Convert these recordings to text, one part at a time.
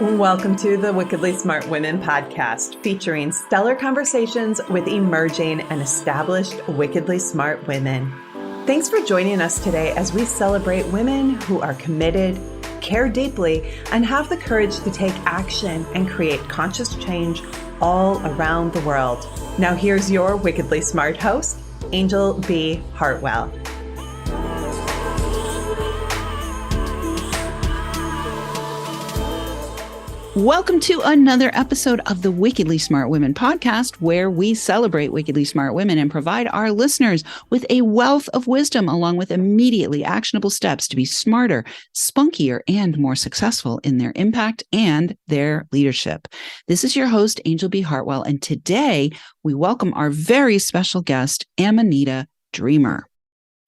Welcome to the Wickedly Smart Women podcast, featuring stellar conversations with emerging and established wickedly smart women. Thanks for joining us today as we celebrate women who are committed, care deeply, and have the courage to take action and create conscious change all around the world. Now here's your wickedly smart host, Anjel B. Hartwell. Welcome to another episode of the Wickedly Smart Women podcast, where we celebrate wickedly smart women and provide our listeners with a wealth of wisdom along with immediately actionable steps to be smarter, spunkier, and more successful in their impact and their leadership. This is your host, Anjel B. Hartwell, and today we welcome our very special guest, Amanita Dreamer.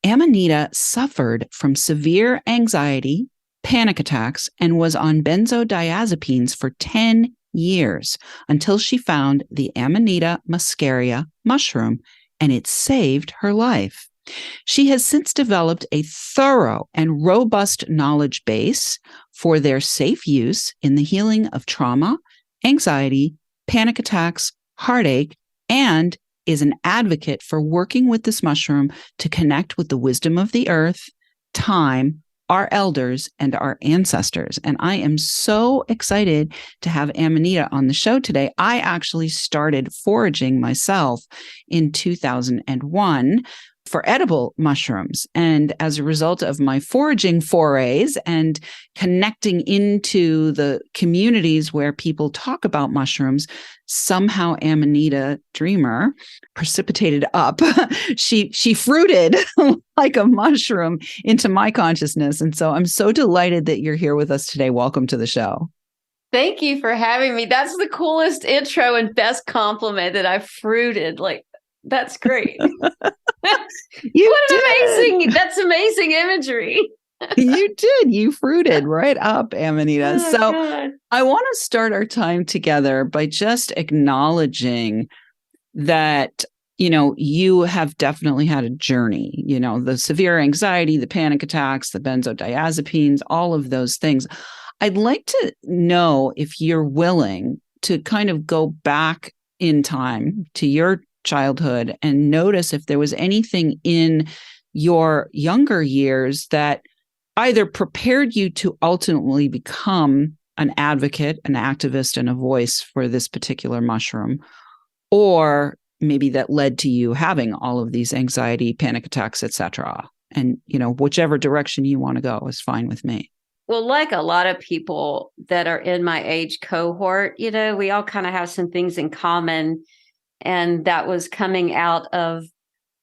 Amanita suffered from severe anxiety, panic attacks, and was on benzodiazepines for 10 years until she found the Amanita Muscaria mushroom, and it saved her life. She has since developed a thorough and robust knowledge base for their safe use in the healing of trauma, anxiety, panic attacks, heartache, and is an advocate for working with this mushroom to connect with the wisdom of the earth, time, our elders, and our ancestors. And I am so excited to have Amanita on the show today. I actually started foraging myself in 2001 for edible mushrooms. And as a result of my foraging forays and connecting into the communities where people talk about mushrooms, somehow Amanita Dreamer precipitated up. She fruited like a mushroom into my consciousness. And so I'm so delighted that you're here with us today. Welcome to the show. Thank you for having me. That's the coolest intro and best compliment that I've fruited. Like, that's great. That's amazing imagery. You did. You fruited right up, Amanita. Oh, so God. I want to start our time together by just acknowledging that, you have definitely had a journey, the severe anxiety, the panic attacks, the benzodiazepines, all of those things. I'd like to know if you're willing to kind of go back in time to your childhood and notice if there was anything in your younger years that either prepared you to ultimately become an advocate, an activist, and a voice for this particular mushroom, or maybe that led to you having all of these anxiety, panic attacks, etc. And, whichever direction you want to go is fine with me. Well, like a lot of people that are in my age cohort, we all kind of have some things in common. And that was coming out of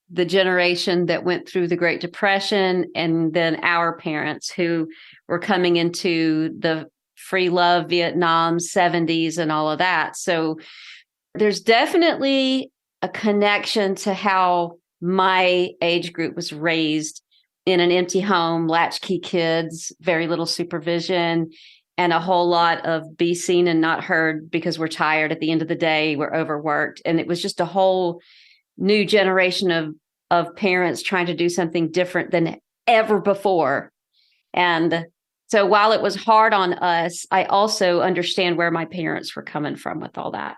the generation that went through the Great Depression, and then our parents who were coming into the free love Vietnam 70s and all of that. So there's definitely a connection to how my age group was raised in an empty home, latchkey kids, very little supervision, and a whole lot of be seen and not heard because we're tired at the end of the day, we're overworked. And it was just a whole new generation of parents trying to do something different than ever before. And so while it was hard on us, I also understand where my parents were coming from with all that.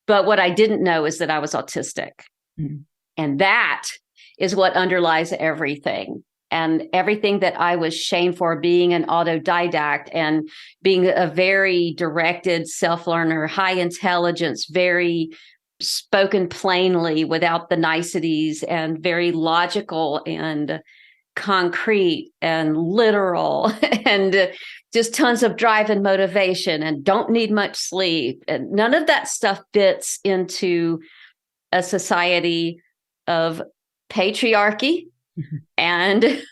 But what I didn't know is that I was autistic. Mm-hmm. And that is what underlies everything. And everything that I was shamed for, being an autodidact and being a very directed self-learner, high intelligence, very spoken plainly without the niceties, and very logical and concrete and literal and just tons of drive and motivation and don't need much sleep. And none of that stuff fits into a society of patriarchy. Mm-hmm. And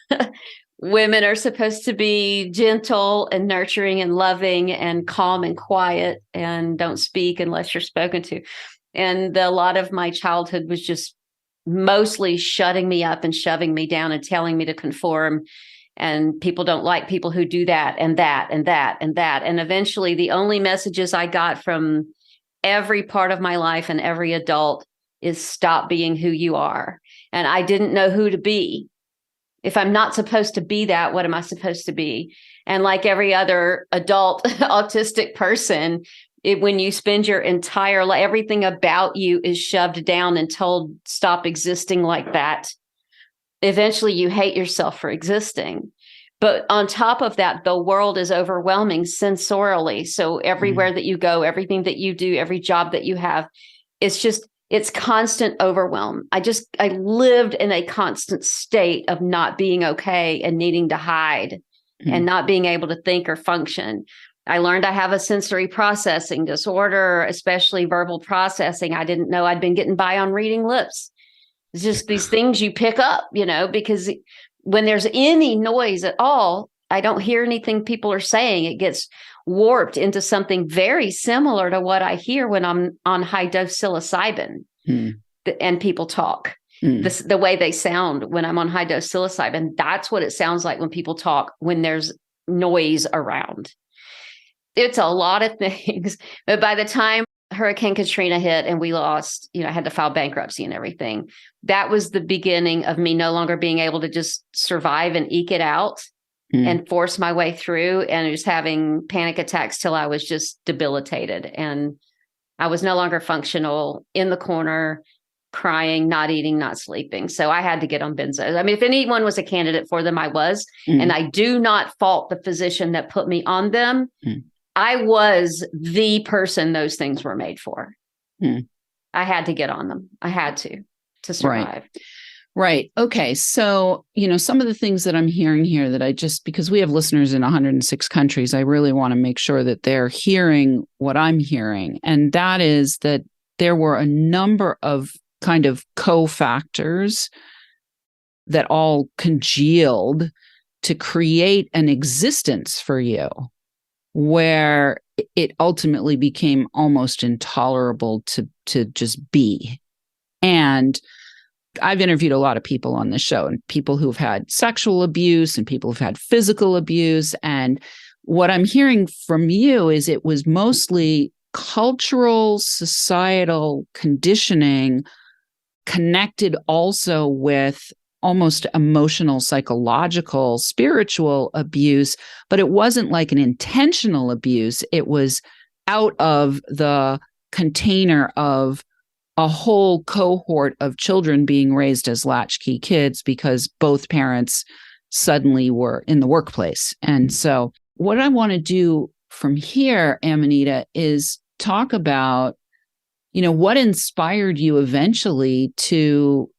women are supposed to be gentle and nurturing and loving and calm and quiet and don't speak unless you're spoken to. And a lot of my childhood was just mostly shutting me up and shoving me down and telling me to conform. And people don't like people who do that and that and that and that. And eventually the only messages I got from every part of my life and every adult is stop being who you are. And I didn't know who to be. If I'm not supposed to be that, what am I supposed to be? And like every other adult autistic person, when you spend your entire life, everything about you is shoved down and told, stop existing like that. Eventually you hate yourself for existing. But on top of that, the world is overwhelming sensorially. So everywhere that you go, everything that you do, every job that you have, it's constant overwhelm. I lived in a constant state of not being okay and needing to hide and not being able to think or function. I learned I have a sensory processing disorder, especially verbal processing. I didn't know I'd been getting by on reading lips. It's just these things you pick up, because when there's any noise at all, I don't hear anything people are saying. It gets warped into something very similar to what I hear when I'm on high dose psilocybin and people talk. The way they sound when I'm on high dose psilocybin, that's what it sounds like when people talk, when there's noise around. It's a lot of things. But by the time Hurricane Katrina hit and we lost, I had to file bankruptcy and everything, that was the beginning of me no longer being able to just survive and eke it out and force my way through, and just having panic attacks till I was just debilitated. And I was no longer functional, in the corner, crying, not eating, not sleeping. So I had to get on benzos. I mean, if anyone was a candidate for them, I was. And I do not fault the physician that put me on them. I was the person those things were made for. I had to get on them. I had to survive. Right. Okay. So, some of the things that I'm hearing here that because we have listeners in 106 countries, I really want to make sure that they're hearing what I'm hearing. And that is that there were a number of kind of cofactors that all congealed to create an existence for you where it ultimately became almost intolerable to just be. And I've interviewed a lot of people on this show, and people who've had sexual abuse and people who've had physical abuse. And what I'm hearing from you is it was mostly cultural, societal conditioning connected also with almost emotional, psychological, spiritual abuse, but it wasn't like an intentional abuse. It was out of the container of a whole cohort of children being raised as latchkey kids because both parents suddenly were in the workplace. And so what I want to do from here, Amanita, is talk about, what inspired you eventually to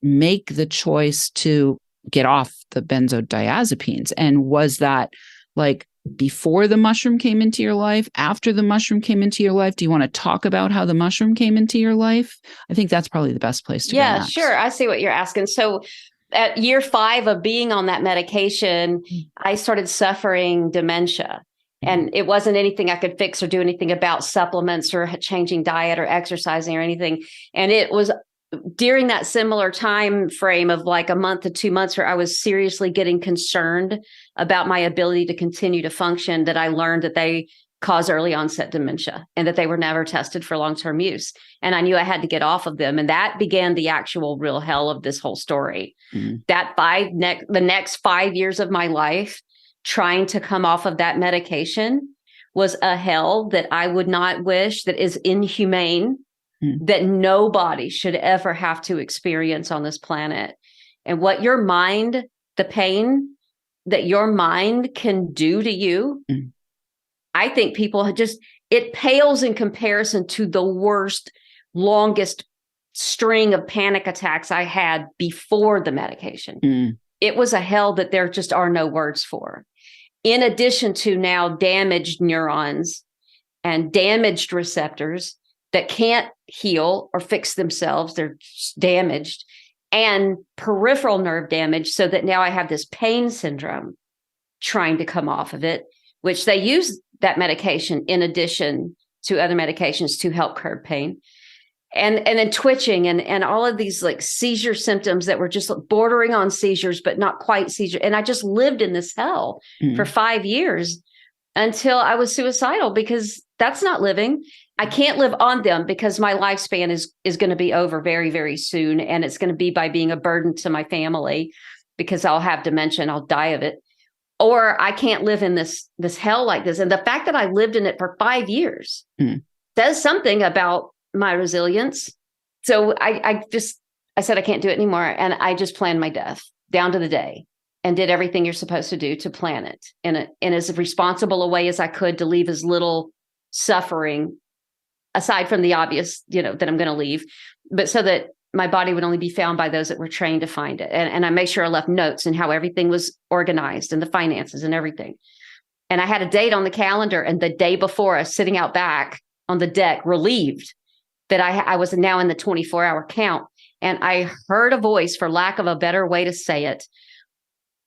make the choice to get off the benzodiazepines. And was that like before the mushroom came into your life, after the mushroom came into your life? Do you want to talk about how the mushroom came into your life? I think that's probably the best place to go next. Sure. I see what you're asking. So at year 5 of being on that medication, I started suffering dementia. And it wasn't anything I could fix or do anything about, supplements or changing diet or exercising or anything. And it was during that similar time frame of like a month to 2 months where I was seriously getting concerned about my ability to continue to function, that I learned that they cause early onset dementia and that they were never tested for long-term use. And I knew I had to get off of them. And that began the actual real hell of this whole story. That the next 5 years of my life trying to come off of that medication was a hell that I would not wish, that is inhumane, that nobody should ever have to experience on this planet. And what your mind, the pain that your mind can do to you, I think people it pales in comparison to the worst, longest string of panic attacks I had before the medication. It was a hell that there just are no words for. In addition to now damaged neurons and damaged receptors that can't heal or fix themselves, they're damaged, and peripheral nerve damage, so that now I have this pain syndrome trying to come off of it, which they use that medication in addition to other medications to help curb pain. And then twitching and all of these like seizure symptoms that were just bordering on seizures, but not quite seizure. And I just lived in this hell for 5 years until I was suicidal, because that's not living. I can't live on them because my lifespan is going to be over very, very soon. And it's going to be by being a burden to my family, because I'll have dementia and I'll die of it. Or I can't live in this hell like this. And the fact that I lived in it for 5 years says something about my resilience. So I said, I can't do it anymore. And I just planned my death down to the day and did everything you're supposed to do to plan it in as responsible a way as I could to leave as little suffering, aside from the obvious, that I'm going to leave, but so that my body would only be found by those that were trained to find it. And I made sure I left notes and how everything was organized and the finances and everything. And I had a date on the calendar, and the day before, I was sitting out back on the deck, relieved that I was now in the 24-hour count. And I heard a voice, for lack of a better way to say it,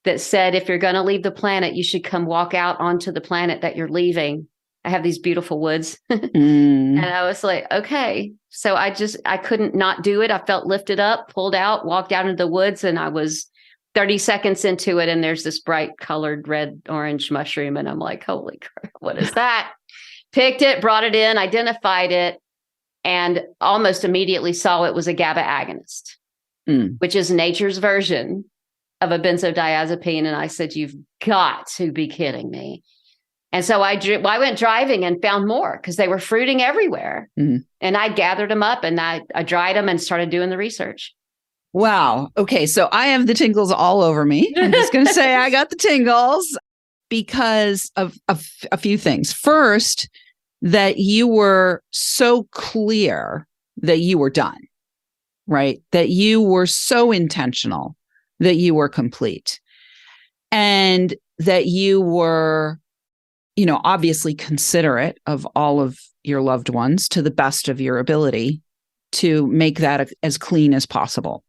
that said, if you're going to leave the planet, you should come walk out onto the planet that you're leaving. I have these beautiful woods. And I was like, okay. So I couldn't not do it. I felt lifted up, pulled out, walked out into the woods, and I was 30 seconds into it. And there's this bright colored red orange mushroom. And I'm like, holy crap, what is that? Picked it, brought it in, identified it, and almost immediately saw it was a GABA agonist, which is nature's version of a benzodiazepine. And I said, you've got to be kidding me. And so I went driving and found more because they were fruiting everywhere. And I gathered them up and I dried them and started doing the research. Wow. Okay. So I have the tingles all over me. I'm just going to say I got the tingles because of a few things. First, that you were so clear that you were done, right? That you were so intentional that you were complete, and that you were, obviously considerate of all of your loved ones to the best of your ability to make that as clean as possible.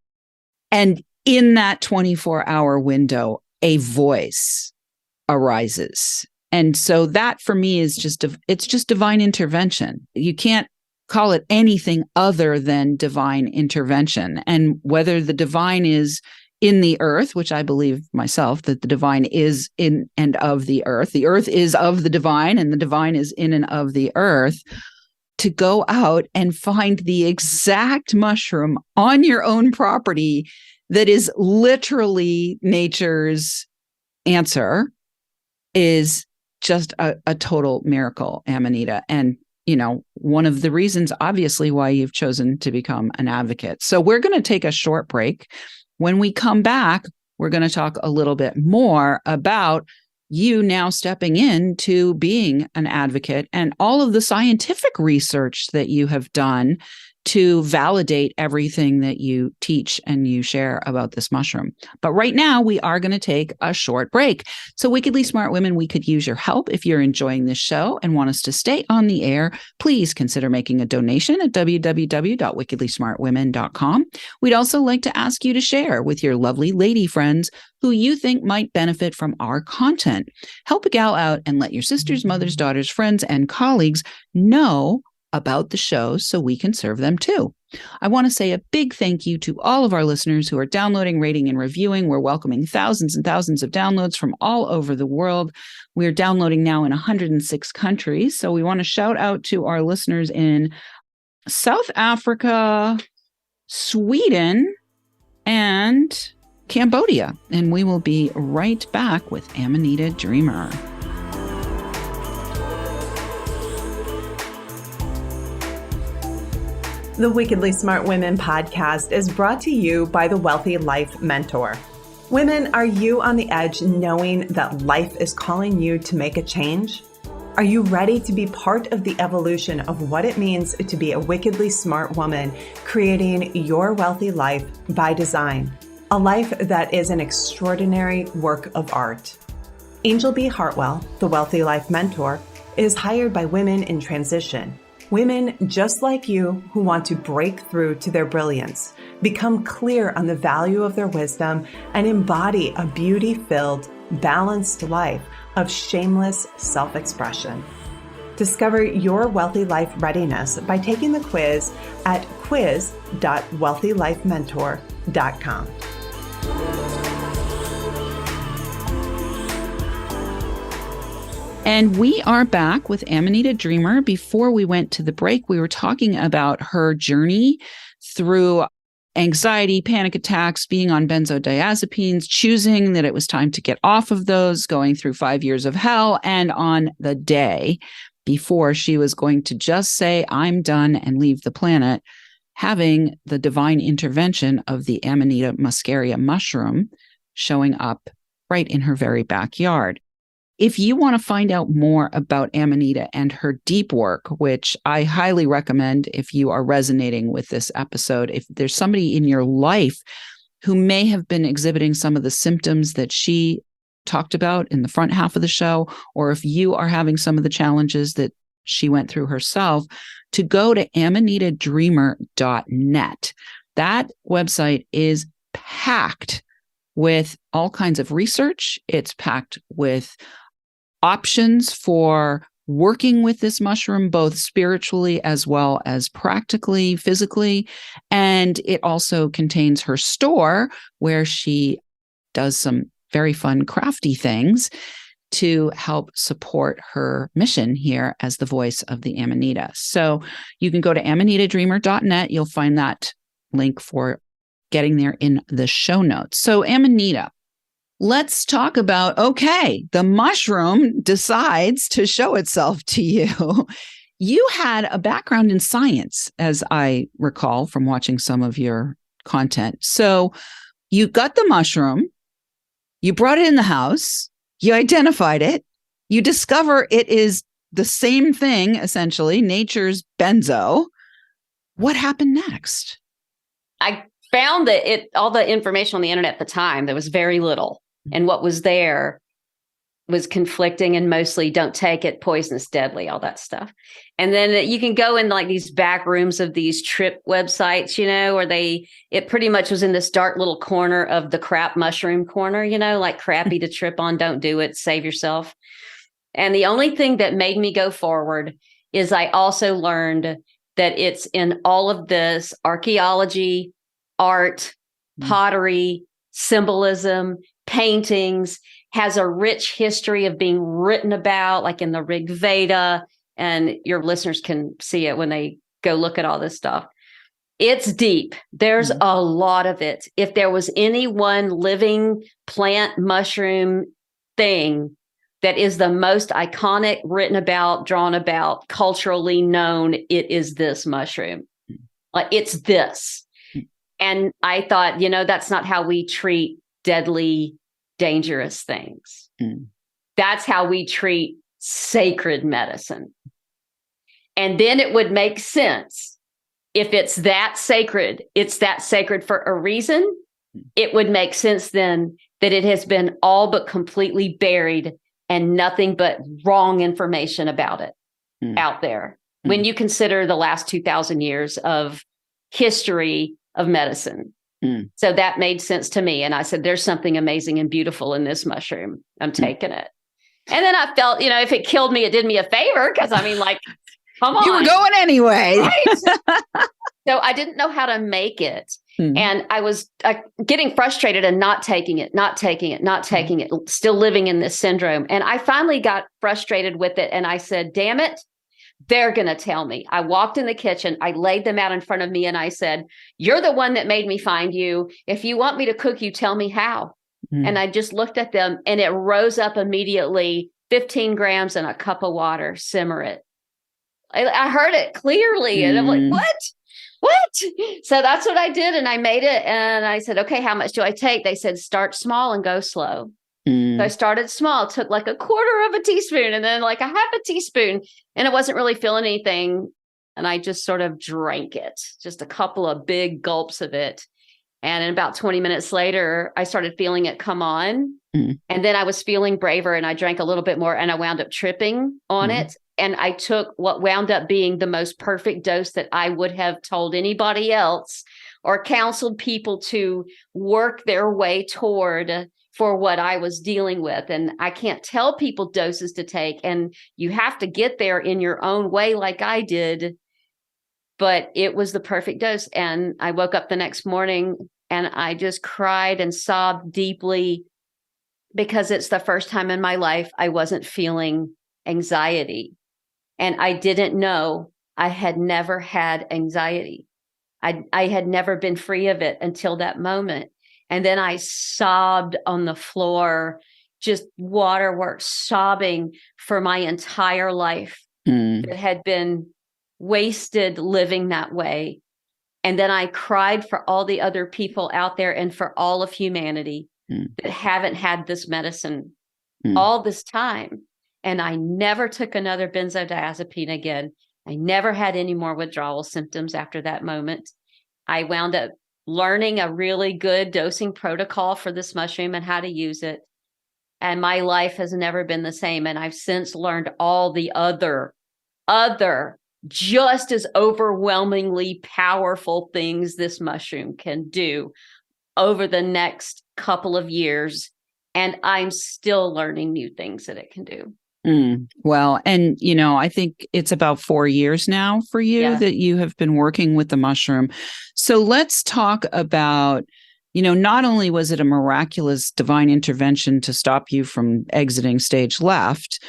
And in that 24-hour window, a voice arises. And so that for me is it's just divine intervention. You can't call it anything other than divine intervention. And whether the divine is in the earth, which I believe myself that the divine is in and of the earth is of the divine, and the divine is in and of the earth, to go out and find the exact mushroom on your own property that is literally nature's answer is just a total miracle, Amanita. And, one of the reasons, obviously, why you've chosen to become an advocate. So we're going to take a short break. When we come back, we're going to talk a little bit more about you now stepping into being an advocate and all of the scientific research that you have done to validate everything that you teach and you share about this mushroom. But right now, we are going to take a short break. So Wickedly Smart Women, we could use your help. If you're enjoying this show and want us to stay on the air, please consider making a donation at www.wickedlysmartwomen.com. We'd also like to ask you to share with your lovely lady friends who you think might benefit from our content. Help a gal out and let your sisters, mothers, daughters, friends, and colleagues know about the show so we can serve them too. I want to say a big thank you to all of our listeners who are downloading, rating, and reviewing. We're welcoming thousands and thousands of downloads from all over the world. We're downloading now in 106 countries. So we want to shout out to our listeners in South Africa, Sweden, and Cambodia. And we will be right back with Amanita Dreamer. The Wickedly Smart Women podcast is brought to you by the Wealthy Life Mentor. Women, are you on the edge knowing that life is calling you to make a change? Are you ready to be part of the evolution of what it means to be a wickedly smart woman, creating your wealthy life by design? A life that is an extraordinary work of art. Anjel B. Hartwell, the Wealthy Life Mentor, is hired by women in transition. Women just like you who want to break through to their brilliance, become clear on the value of their wisdom, and embody a beauty-filled, balanced life of shameless self-expression. Discover your wealthy life readiness by taking the quiz at quiz.wealthylifementor.com. And we are back with Amanita Dreamer. Before we went to the break, we were talking about her journey through anxiety, panic attacks, being on benzodiazepines, choosing that it was time to get off of those, going through 5 years of hell. And on the day before she was going to just say, I'm done and leave the planet, having the divine intervention of the Amanita Muscaria mushroom showing up right in her very backyard. If you want to find out more about Amanita and her deep work, which I highly recommend if you are resonating with this episode, if there's somebody in your life who may have been exhibiting some of the symptoms that she talked about in the front half of the show, or if you are having some of the challenges that she went through herself, to go to amanitadreamer.net. That website is packed with all kinds of research. It's packed with options for working with this mushroom, both spiritually as well as practically, physically. And it also contains her store where she does some very fun, crafty things to help support her mission here as the voice of the Amanita. So you can go to amanitadreamer.net. You'll find that link for getting there in the show notes. So Amanita, let's talk about, okay, the mushroom decides to show itself to you. You had a background in science, as I recall from watching some of your content. So you got the mushroom, you brought it in the house, you identified it, you discover it is the same thing, essentially, nature's benzo. What happened next? I found that all the information on the internet at the time, there was very little. And what was there was conflicting and mostly don't take it, poisonous, deadly, all that stuff. And then you can go in like these back rooms of these trip websites, where it pretty much was in this dark little corner of the crap mushroom corner, like crappy to trip on, don't do it, save yourself. And the only thing that made me go forward is I also learned that it's in all of this archaeology, art, pottery, symbolism, paintings, has a rich history of being written about, like in the Rig Veda, and your listeners can see it when they go look at all this stuff. It's deep. There's a lot of it. If there was any one living plant, mushroom thing that is the most iconic, written about, drawn about, culturally known, it is this mushroom. Like it's this. And I thought, that's not how we treat deadly, dangerous things. That's how we treat sacred medicine. And then it would make sense. If it's that sacred for a reason. It would make sense then that it has been all but completely buried and nothing but wrong information about it out there. When you consider the last 2,000 years of history of medicine. So that made sense to me. And I said, there's something amazing and beautiful in this mushroom. I'm taking it. And then I felt, if it killed me, it did me a favor. Cause come on. You were going anyway. Right? So I didn't know how to make it. And I was getting frustrated and not taking it, still living in this syndrome. And I finally got frustrated with it. And I said, damn it. They're going to tell me. I walked in the kitchen. I laid them out in front of me and I said, you're the one that made me find you. If you want me to cook you, tell me how. And I just looked at them and it rose up immediately, 15 grams in a cup of water, simmer it. I heard it clearly. And I'm like, what? So that's what I did. And I made it. And I said, okay, how much do I take? They said, start small and go slow. So I started small, took like a quarter of a teaspoon and then like a half a teaspoon. And it wasn't really feeling anything. And I just sort of drank it, just a couple of big gulps of it. And in about 20 minutes later, I started feeling it come on. And then I was feeling braver and I drank a little bit more and I wound up tripping on it. And I took what wound up being the most perfect dose that I would have told anybody else or counseled people to work their way toward for what I was dealing with. And I can't tell people doses to take. And you have to get there in your own way like I did. But it was the perfect dose. And I woke up the next morning and I just cried and sobbed deeply because it's the first time in my life I wasn't feeling anxiety. And I didn't know I had never had anxiety. I had never been free of it until that moment. And then I sobbed on the floor, just waterworks, sobbing for my entire life that had been wasted living that way. And then I cried for all the other people out there and for all of humanity that haven't had this medicine all this time. And I never took another benzodiazepine again. I never had any more withdrawal symptoms after that moment. I wound up learning a really good dosing protocol for this mushroom and how to use it. And my life has never been the same. And I've since learned all the other just as overwhelmingly powerful things this mushroom can do over the next couple of years. And I'm still learning new things that it can do. Well, and, I think it's about 4 years now for you that you have been working with the mushroom. So let's talk about, not only was it a miraculous divine intervention to stop you from exiting stage left,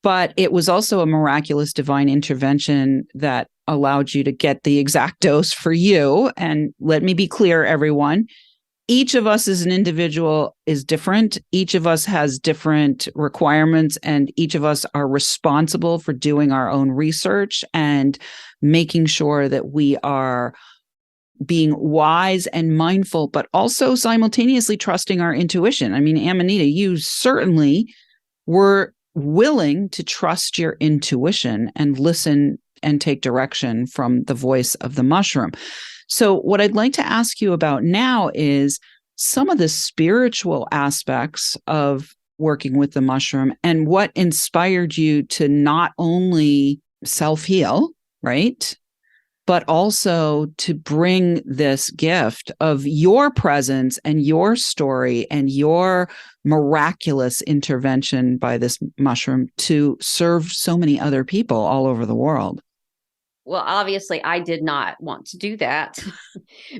but it was also a miraculous divine intervention that allowed you to get the exact dose for you. And let me be clear, everyone. Each of us as an individual is different. Each of us has different requirements, and each of us are responsible for doing our own research and making sure that we are being wise and mindful, but also simultaneously trusting our intuition. I mean, Amanita, you certainly were willing to trust your intuition and listen and take direction from the voice of the mushroom. So what I'd like to ask you about now is some of the spiritual aspects of working with the mushroom and what inspired you to not only self-heal, right? But also to bring this gift of your presence and your story and your miraculous intervention by this mushroom to serve so many other people all over the world. Well, obviously, I did not want to do that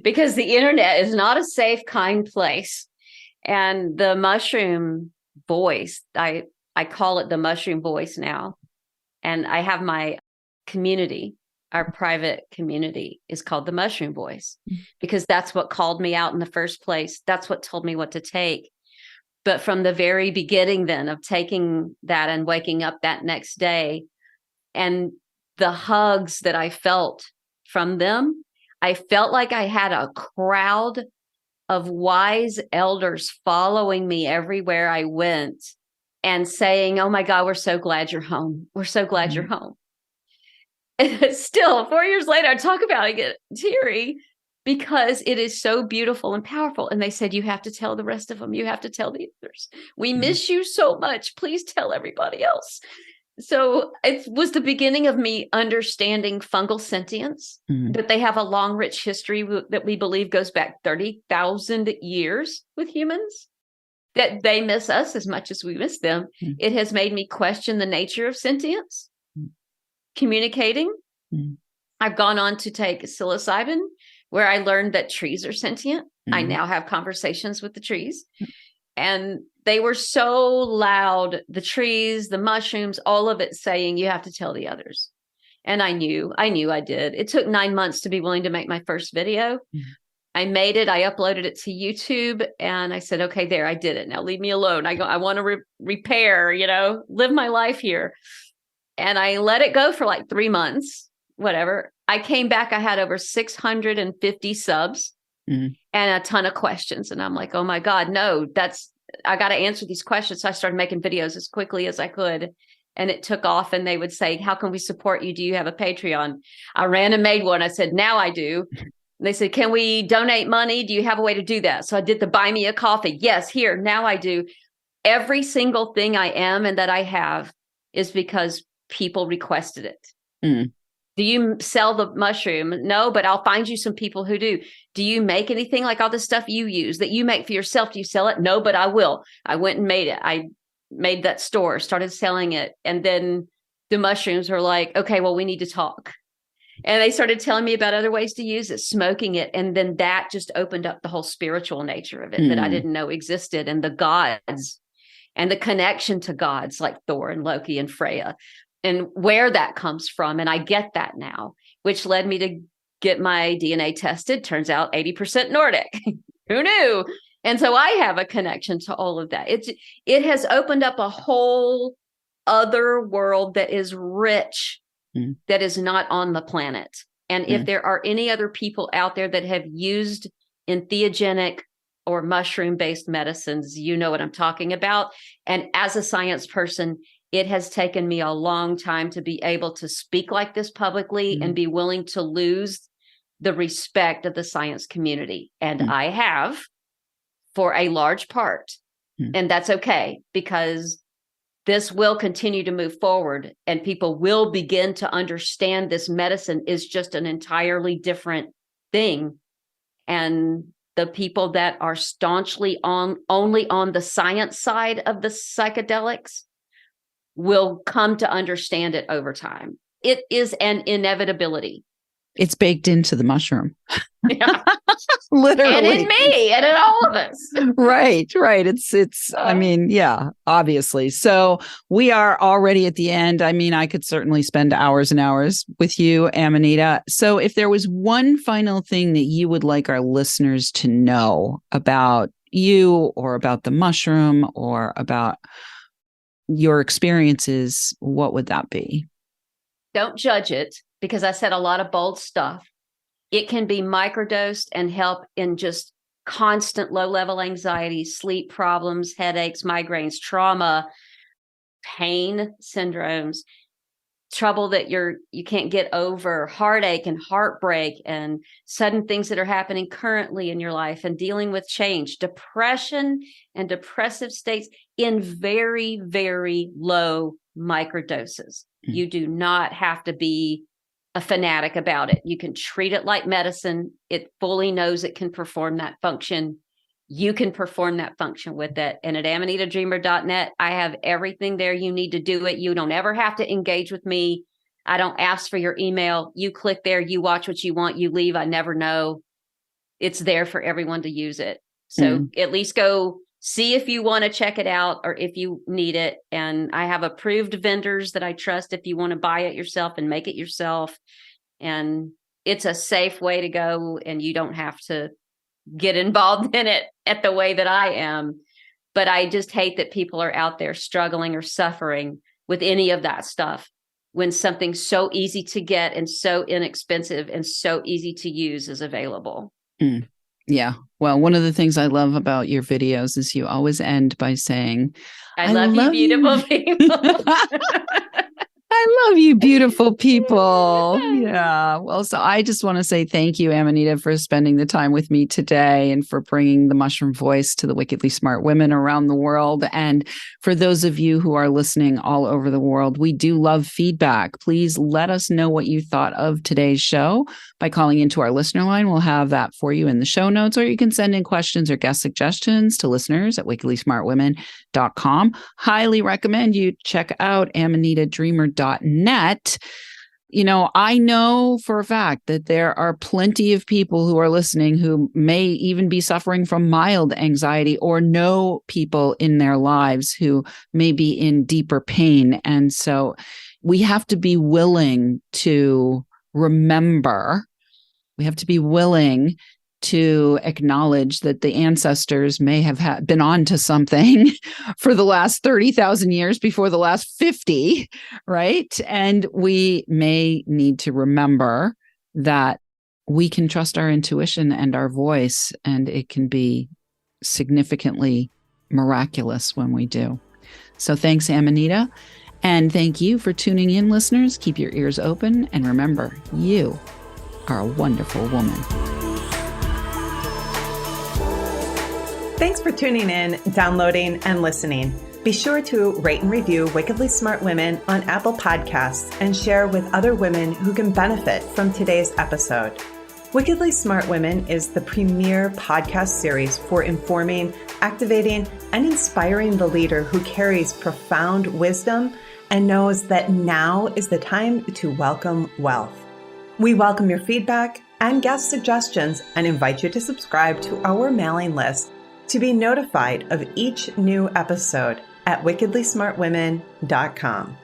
because the internet is not a safe, kind place. And the mushroom voice, I call it the mushroom voice now. And I have my community, our private community is called the mushroom voice because that's what called me out in the first place. That's what told me what to take. But from the very beginning then of taking that and waking up that next day and the hugs that I felt from them, I felt like I had a crowd of wise elders following me everywhere I went and saying, "Oh my God, we're so glad you're home. We're so glad you're home." And still, 4 years later, I talk about it, I get teary because it is so beautiful and powerful. And they said, "You have to tell the rest of them. You have to tell the others. We miss you so much. Please tell everybody else." So it was the beginning of me understanding fungal sentience, that they have a long, rich history that we believe goes back 30,000 years with humans, that they miss us as much as we miss them. It has made me question the nature of sentience, communicating. I've gone on to take psilocybin, where I learned that trees are sentient. I now have conversations with the trees. And they were so loud, the trees, the mushrooms, all of it saying, "You have to tell the others." And I knew I did. It took 9 months to be willing to make my first video. I made it. I uploaded it to YouTube and I said, "Okay, there, I did it. Now leave me alone. I want to repair, live my life here." And I let it go for like 3 months, whatever. I came back. I had over 650 subs. And a ton of questions. And I'm like, "Oh my God, no, I got to answer these questions." So I started making videos as quickly as I could. And it took off and they would say, "How can we support you? Do you have a Patreon?" I ran and made one. I said, "Now I do." And they said, "Can we donate money? Do you have a way to do that?" So I did the buy me a coffee. Yes, here, now I do. Every single thing I am and that I have is because people requested it. Do you sell the mushroom? No, but I'll find you some people who do. Do you make anything like all the stuff you use that you make for yourself? Do you sell it? No, but I will. I went and made it. I made that store, started selling it. And then the mushrooms were like, "Okay, well, we need to talk." And they started telling me about other ways to use it, smoking it. And then that just opened up the whole spiritual nature of it that I didn't know existed, and the gods and the connection to gods like Thor and Loki and Freya, and where that comes from. And I get that now, which led me to get my DNA tested. Turns out 80% Nordic. Who knew? And so I have a connection to all of that. It has opened up a whole other world that is rich, that is not on the planet. And if there are any other people out there that have used entheogenic or mushroom-based medicines, you know what I'm talking about. And as a science person, it has taken me a long time to be able to speak like this publicly and be willing to lose the respect of the science community. And I have for a large part. And that's okay, because this will continue to move forward and people will begin to understand this medicine is just an entirely different thing. And the people that are staunchly only on the science side of the psychedelics will come to understand it over time. It is an inevitability. It's baked into the mushroom. Yeah. Literally. And in me and in all of us. Right. I mean, yeah, obviously. So we are already at the end. I mean, I could certainly spend hours and hours with you, Amanita. So if there was one final thing that you would like our listeners to know about you or about the mushroom or about your experiences, what would that be? Don't judge it, because I said a lot of bold stuff. It can be microdosed and help in just constant low-level anxiety, sleep problems, headaches, migraines, trauma, pain syndromes, trouble that you can't get over, heartache and heartbreak, and sudden things that are happening currently in your life, and dealing with change, depression and depressive states in very, very low microdoses. You do not have to be a fanatic about it. You can treat it like medicine. It fully knows it can perform that function. You can perform that function with it. And at amanitadreamer.net, I have everything there you need to do it. You don't ever have to engage with me. I don't ask for your email. You click there, you watch what you want, you leave. I never know. It's there for everyone to use it. So at least go see if you want to check it out or if you need it. And I have approved vendors that I trust if you want to buy it yourself and make it yourself. And it's a safe way to go, and you don't have to get involved in it at the way that I am. But I just hate that people are out there struggling or suffering with any of that stuff when something so easy to get and so inexpensive and so easy to use is available. Yeah. Well, one of the things I love about your videos is you always end by saying, I love you, beautiful people. I love you, beautiful people. Yeah. Well, so I just want to say thank you, Amanita, for spending the time with me today and for bringing the mushroom voice to the wickedly smart women around the world. And for those of you who are listening all over the world, we do love feedback. Please let us know what you thought of today's show by calling into our listener line. We'll have that for you in the show notes, or you can send in questions or guest suggestions to listeners at wickedlysmartwomen.com. Highly recommend you check out amanitadreamer.net. You know, I know for a fact that there are plenty of people who are listening who may even be suffering from mild anxiety or know people in their lives who may be in deeper pain. And so we have to be willing to remember, we have to be willing to acknowledge that the ancestors may have been on to something for the last 30,000 years before the last 50, right? And we may need to remember that we can trust our intuition and our voice, and it can be significantly miraculous when we do. So thanks, Amanita. And thank you for tuning in, listeners. Keep your ears open, and remember, you are a wonderful woman. Thanks for tuning in, downloading, and listening. Be sure to rate and review Wickedly Smart Women on Apple Podcasts and share with other women who can benefit from today's episode. Wickedly Smart Women is the premier podcast series for informing, activating, and inspiring the leader who carries profound wisdom and knows that now is the time to welcome wealth. We welcome your feedback and guest suggestions and invite you to subscribe to our mailing list to be notified of each new episode at wickedlysmartwomen.com.